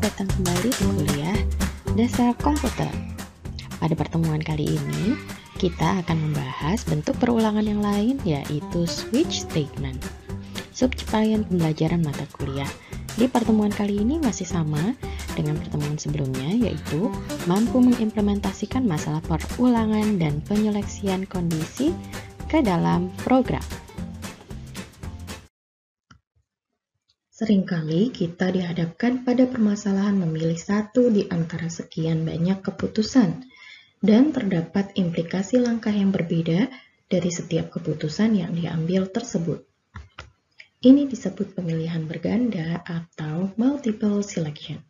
datang kembali di kuliah Dasar Komputer. Pada pertemuan kali ini, kita akan membahas bentuk perulangan yang lain, yaitu switch statement. Subcapaian pembelajaran mata kuliah di pertemuan kali ini masih sama dengan pertemuan sebelumnya, yaitu mampu mengimplementasikan masalah perulangan dan penyeleksian kondisi ke dalam program. Seringkali kita dihadapkan pada permasalahan memilih satu di antara sekian banyak keputusan, dan terdapat implikasi langkah yang berbeda dari setiap keputusan yang diambil tersebut. Ini disebut pemilihan berganda atau multiple selection.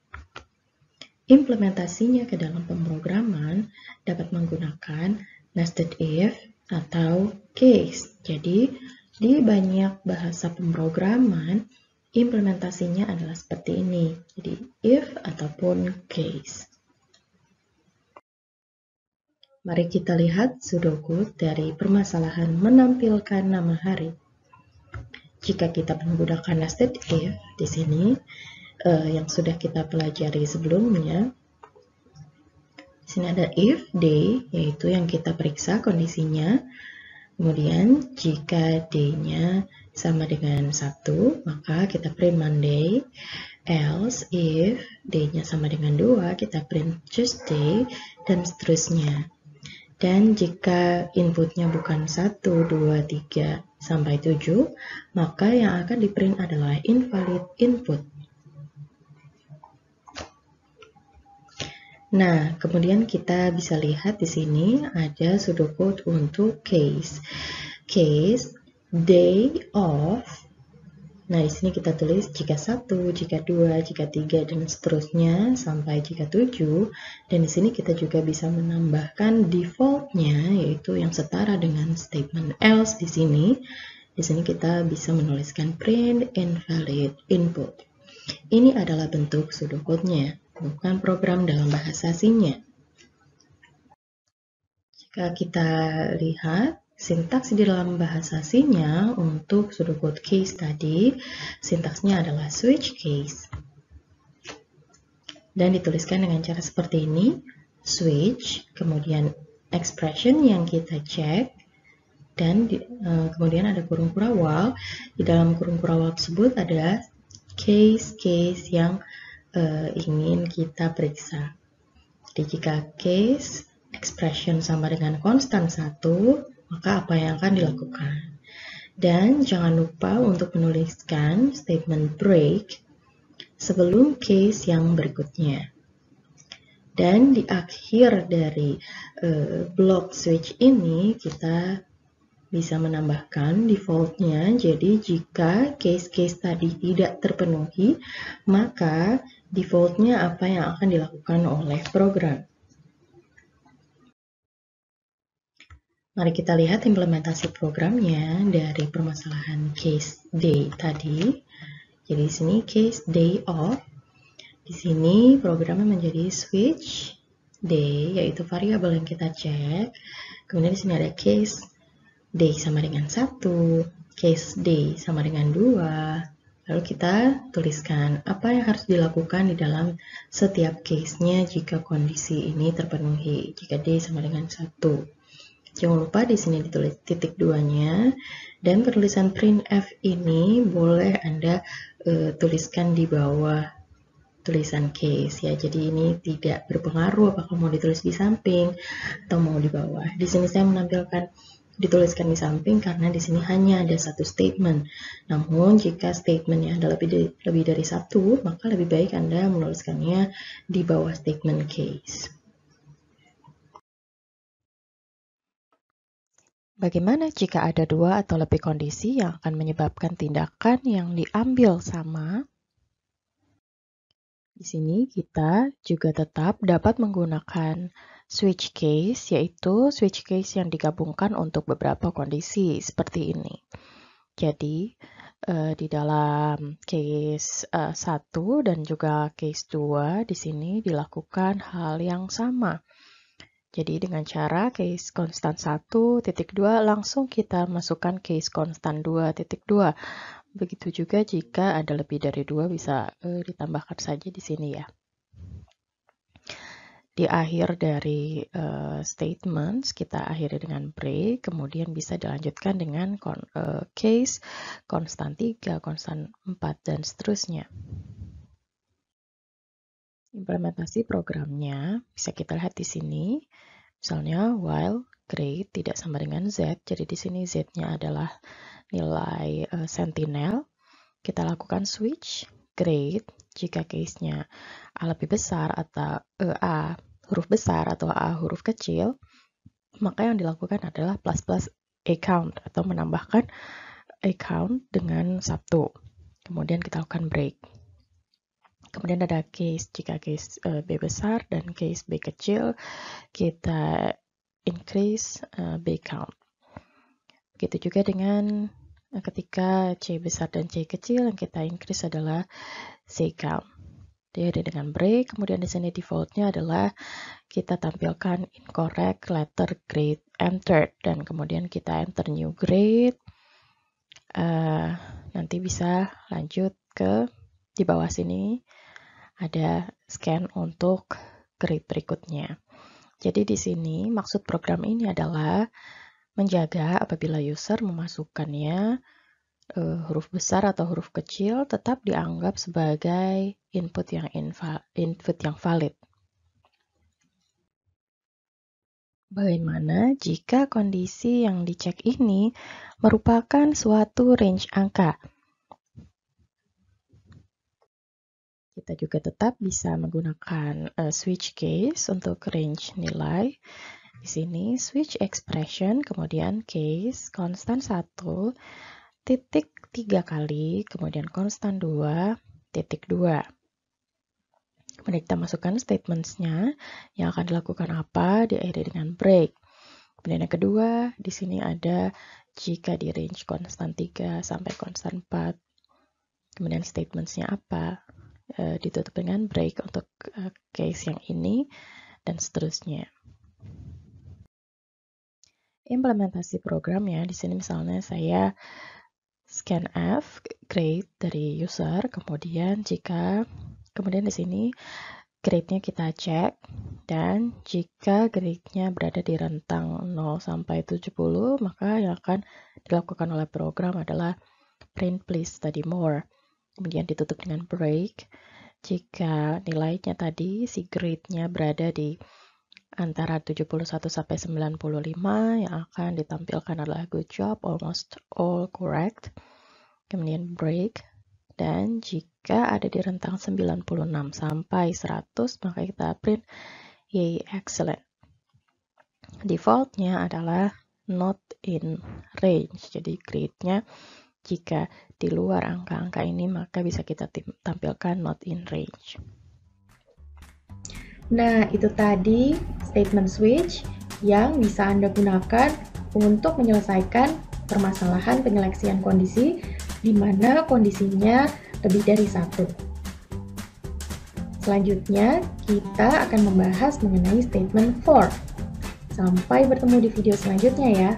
Implementasinya ke dalam pemrograman dapat menggunakan nested if atau case. Jadi, di banyak bahasa pemrograman, implementasinya adalah seperti ini, jadi if ataupun case. Mari kita lihat Sudoku dari permasalahan menampilkan nama hari. Jika kita menggunakan nested if di sini, yang sudah kita pelajari sebelumnya, di sini ada if day, yaitu yang kita periksa kondisinya. Kemudian jika day-nya sama dengan 1, maka kita print Monday. Else, if day-nya sama dengan 2, kita print Tuesday, dan seterusnya. Dan jika inputnya bukan 1, 2, 3, sampai 7, maka yang akan di-print adalah invalid input. Nah, kemudian kita bisa lihat di sini ada pseudocode untuk case. Case, day of. Nah, di sini kita tulis jika 1, jika 2, jika 3, dan seterusnya sampai jika 7. Dan di sini kita juga bisa menambahkan default-nya, yaitu yang setara dengan statement else di sini. Di sini kita bisa menuliskan print invalid input. Ini adalah bentuk pseudocode-nya, bukan program dalam bahasa C-nya. Jika kita lihat sintaks di dalam bahasa C-nya untuk pseudocode case tadi, sintaksnya adalah switch case. Dan dituliskan dengan cara seperti ini, switch, kemudian expression yang kita cek, dan kemudian ada kurung kurawal. Di dalam kurung kurawal tersebut ada case-case yang ingin kita periksa. Jadi jika case expression sama dengan konstan 1, maka apa yang akan dilakukan? Dan jangan lupa untuk menuliskan statement break sebelum case yang berikutnya. Dan di akhir dari blok switch ini kita bisa menambahkan default-nya. Jadi jika case-case tadi tidak terpenuhi, maka default-nya apa yang akan dilakukan oleh program. Mari kita lihat implementasi programnya dari permasalahan case day tadi. Jadi di sini case day of. Di sini programnya menjadi switch day, yaitu variabel yang kita cek. Kemudian di sini ada case day sama dengan 1, case day sama dengan 2. Lalu kita tuliskan apa yang harus dilakukan di dalam setiap case-nya jika kondisi ini terpenuhi, jika day sama dengan 1. Jangan lupa di sini ditulis titik 2-nya, dan penulisan printf ini boleh Anda tuliskan di bawah tulisan case ya. Jadi ini tidak berpengaruh apakah mau ditulis di samping atau mau di bawah. Di sini saya menampilkan dituliskan di samping karena di sini hanya ada satu statement. Namun jika statementnya ada lebih dari satu, maka lebih baik Anda menuliskannya di bawah statement case. Bagaimana jika ada dua atau lebih kondisi yang akan menyebabkan tindakan yang diambil sama? Di sini kita juga tetap dapat menggunakan switch case, yaitu switch case yang digabungkan untuk beberapa kondisi seperti ini. Jadi di dalam case 1 dan juga case 2 di sini dilakukan hal yang sama. Jadi dengan cara case konstan 1.2 langsung kita masukkan case konstan 2.2. Begitu juga jika ada lebih dari 2 bisa ditambahkan saja di sini ya. di akhir dari statements kita akhiri dengan break, kemudian bisa dilanjutkan dengan case, konstan 3, konstan 4, dan seterusnya. Implementasi programnya bisa kita lihat di sini. Misalnya while grade tidak sama dengan Z, jadi di sini Z-nya adalah nilai sentinel. Kita lakukan switch grade jika case-nya A lebih besar atau A huruf besar atau A huruf kecil, maka yang dilakukan adalah plus A count atau menambahkan A count dengan 1. Kemudian kita lakukan break. Kemudian ada case, jika case B besar dan case B kecil, kita increase B count. Begitu juga dengan ketika C besar dan C kecil, yang kita increase adalah C count. Jadi dengan break, kemudian di sini defaultnya adalah kita tampilkan incorrect letter grade entered, dan kemudian kita enter new grade. Nanti bisa lanjut ke di bawah sini ada scan untuk grade berikutnya. Jadi di sini maksud program ini adalah menjaga apabila user memasukkannya huruf besar atau huruf kecil tetap dianggap sebagai input yang valid. Bagaimana jika kondisi yang dicek ini merupakan suatu range angka? Kita juga tetap bisa menggunakan switch case untuk range nilai. Di sini switch expression, kemudian case konstan 1, titik 3 kali, kemudian konstan 2, titik 2. Kemudian kita masukkan statements-nya yang akan dilakukan apa, diakhiri dengan break. Kemudian yang kedua, di sini ada jika di range konstan 3 sampai konstan 4. Kemudian statements-nya apa, ditutup dengan break untuk case yang ini, dan seterusnya. Implementasi programnya, di sini misalnya saya scanf grade dari user, kemudian di sini grade-nya kita cek, dan jika grade-nya berada di rentang 0 sampai 70, maka yang akan dilakukan oleh program adalah print please study more. Kemudian ditutup dengan break. Jika nilainya tadi, si grade-nya berada di antara 71 sampai 95, yang akan ditampilkan adalah good job, almost all correct. Kemudian break. Dan jika ada di rentang 96 sampai 100, maka kita print yay, excellent. Defaultnya adalah not in range. Jadi grade-nya jika di luar angka-angka ini, maka bisa kita tampilkan not in range. Nah, itu tadi statement switch yang bisa Anda gunakan untuk menyelesaikan permasalahan penyeleksian kondisi di mana kondisinya lebih dari 1. Selanjutnya, kita akan membahas mengenai statement for. Sampai bertemu di video selanjutnya ya.